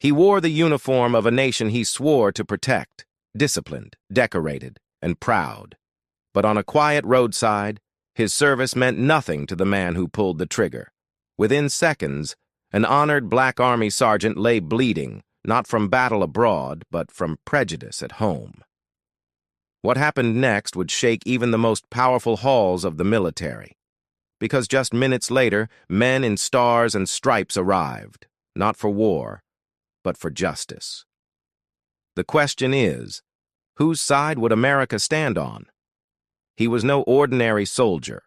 He wore the uniform of a nation he swore to protect, disciplined, decorated, and proud. But on a quiet roadside, his service meant nothing to the man who pulled the trigger. Within seconds, an honored Black Army sergeant lay bleeding, not from battle abroad, but from prejudice at home. What happened next would shake even the most powerful halls of the military. Because just minutes later, men in stars and stripes arrived, not for war, but for justice. The question is, whose side would America stand on? He was no ordinary soldier.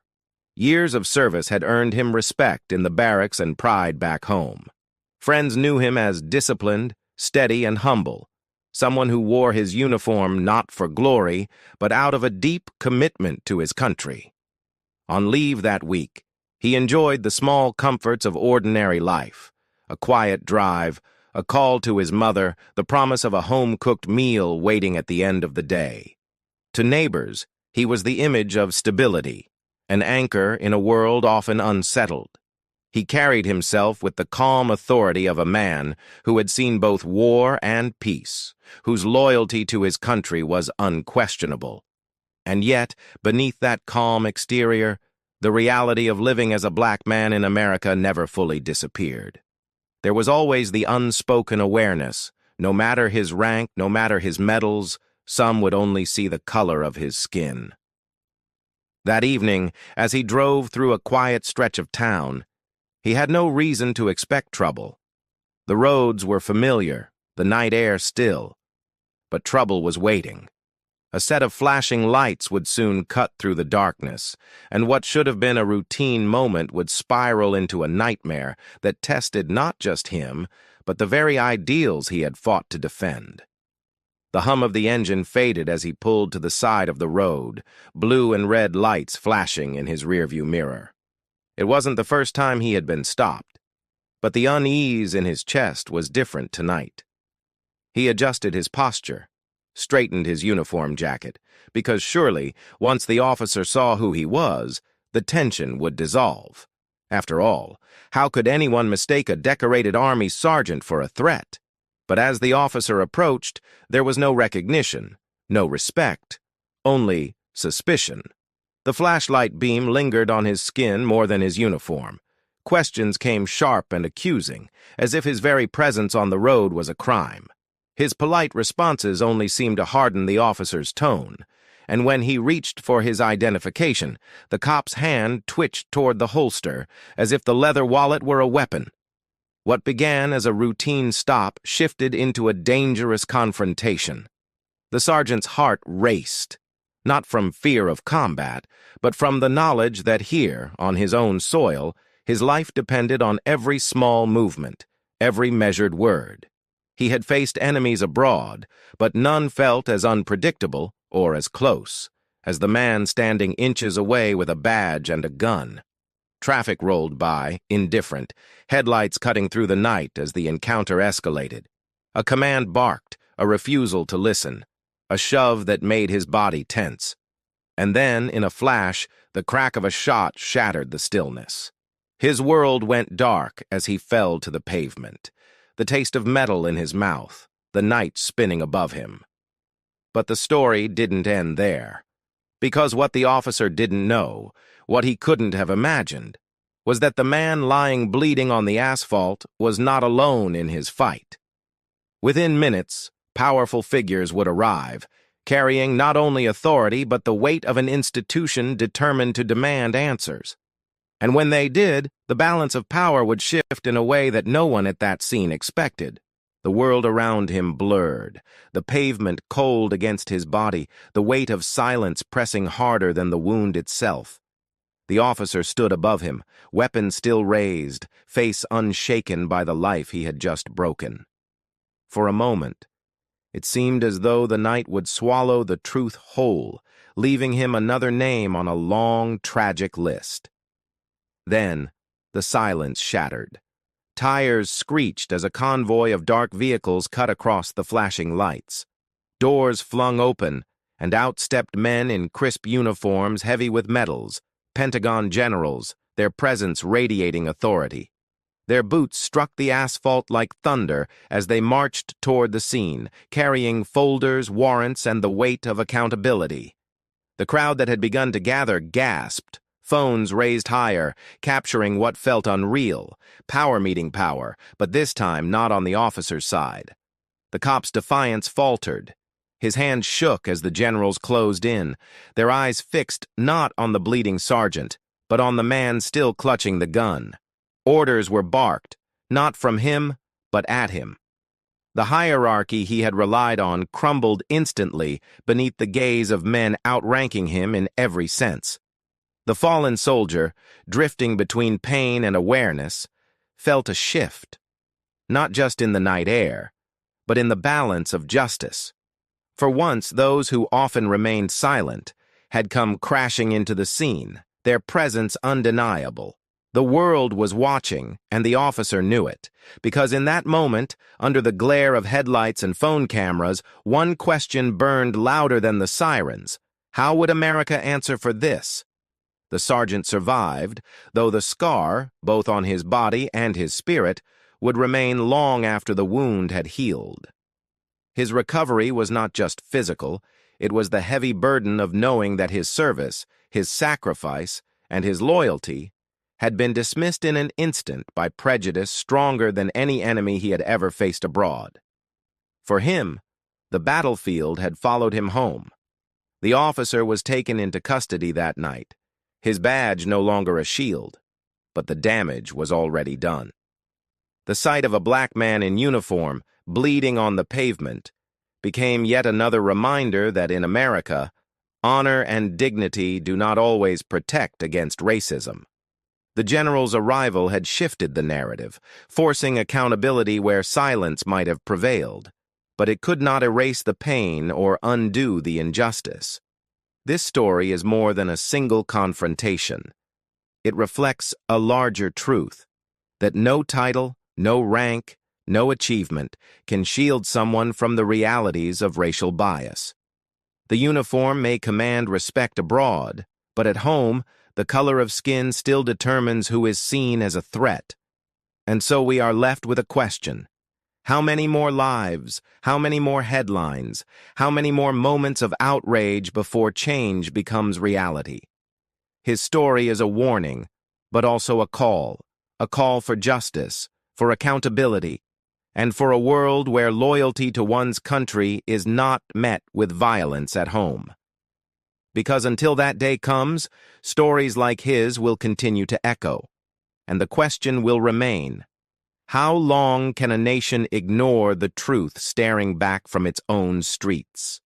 Years of service had earned him respect in the barracks and pride back home. Friends knew him as disciplined, steady, and humble, someone who wore his uniform not for glory, but out of a deep commitment to his country. On leave that week, he enjoyed the small comforts of ordinary life, a quiet drive, a call to his mother, the promise of a home-cooked meal waiting at the end of the day. To neighbors, he was the image of stability, an anchor in a world often unsettled. He carried himself with the calm authority of a man who had seen both war and peace, whose loyalty to his country was unquestionable. And yet, beneath that calm exterior, the reality of living as a black man in America never fully disappeared. There was always the unspoken awareness, no matter his rank, no matter his medals, some would only see the color of his skin. That evening, as he drove through a quiet stretch of town, he had no reason to expect trouble. The roads were familiar, the night air still. But trouble was waiting. A set of flashing lights would soon cut through the darkness, and what should have been a routine moment would spiral into a nightmare that tested not just him, but the very ideals he had fought to defend. The hum of the engine faded as he pulled to the side of the road, blue and red lights flashing in his rearview mirror. It wasn't the first time he had been stopped, but the unease in his chest was different tonight. He adjusted his posture, straightened his uniform jacket, because surely, once the officer saw who he was, the tension would dissolve. After all, how could anyone mistake a decorated Army sergeant for a threat? But as the officer approached, there was no recognition, no respect, only suspicion. The flashlight beam lingered on his skin more than his uniform. Questions came sharp and accusing, as if his very presence on the road was a crime. His polite responses only seemed to harden the officer's tone, and when he reached for his identification, the cop's hand twitched toward the holster, as if the leather wallet were a weapon. What began as a routine stop shifted into a dangerous confrontation. The sergeant's heart raced, not from fear of combat, but from the knowledge that here, on his own soil, his life depended on every small movement, every measured word. He had faced enemies abroad, but none felt as unpredictable or as close as the man standing inches away with a badge and a gun. Traffic rolled by, indifferent, headlights cutting through the night as the encounter escalated. A command barked, a refusal to listen, a shove that made his body tense. And then, in a flash, the crack of a shot shattered the stillness. His world went dark as he fell to the pavement, the taste of metal in his mouth, the night spinning above him. But the story didn't end there. Because what the officer didn't know, what he couldn't have imagined, was that the man lying bleeding on the asphalt was not alone in his fight. Within minutes, powerful figures would arrive, carrying not only authority but the weight of an institution determined to demand answers. And when they did, the balance of power would shift in a way that no one at that scene expected. The world around him blurred, the pavement cold against his body, the weight of silence pressing harder than the wound itself. The officer stood above him, weapon still raised, face unshaken by the life he had just broken. For a moment, it seemed as though the night would swallow the truth whole, leaving him another name on a long, tragic list. Then, the silence shattered. Tires screeched as a convoy of dark vehicles cut across the flashing lights. Doors flung open, and out stepped men in crisp uniforms heavy with medals, Pentagon generals, their presence radiating authority. Their boots struck the asphalt like thunder as they marched toward the scene, carrying folders, warrants, and the weight of accountability. The crowd that had begun to gather gasped, phones raised higher, capturing what felt unreal, power meeting power, but this time not on the officer's side. The cop's defiance faltered. His hands shook as the generals closed in, their eyes fixed not on the bleeding sergeant, but on the man still clutching the gun. Orders were barked, not from him, but at him. The hierarchy he had relied on crumbled instantly beneath the gaze of men outranking him in every sense. The fallen soldier, drifting between pain and awareness, felt a shift, not just in the night air, but in the balance of justice. For once, those who often remained silent had come crashing into the scene, their presence undeniable. The world was watching, and the officer knew it, because in that moment, under the glare of headlights and phone cameras, one question burned louder than the sirens. How would America answer for this? The sergeant survived, though the scar, both on his body and his spirit, would remain long after the wound had healed. His recovery was not just physical, it was the heavy burden of knowing that his service, his sacrifice, and his loyalty had been dismissed in an instant by prejudice stronger than any enemy he had ever faced abroad. For him, the battlefield had followed him home. The officer was taken into custody that night, his badge no longer a shield, but the damage was already done. The sight of a black man in uniform, bleeding on the pavement, became yet another reminder that in America, honor and dignity do not always protect against racism. The general's arrival had shifted the narrative, forcing accountability where silence might have prevailed, but it could not erase the pain or undo the injustice. This story is more than a single confrontation. It reflects a larger truth, that no title, no rank, no achievement can shield someone from the realities of racial bias. The uniform may command respect abroad, but at home, the color of skin still determines who is seen as a threat. And so we are left with a question. How many more lives, how many more headlines, how many more moments of outrage before change becomes reality? His story is a warning, but also a call for justice, for accountability, and for a world where loyalty to one's country is not met with violence at home. Because until that day comes, stories like his will continue to echo, and the question will remain, how long can a nation ignore the truth staring back from its own streets?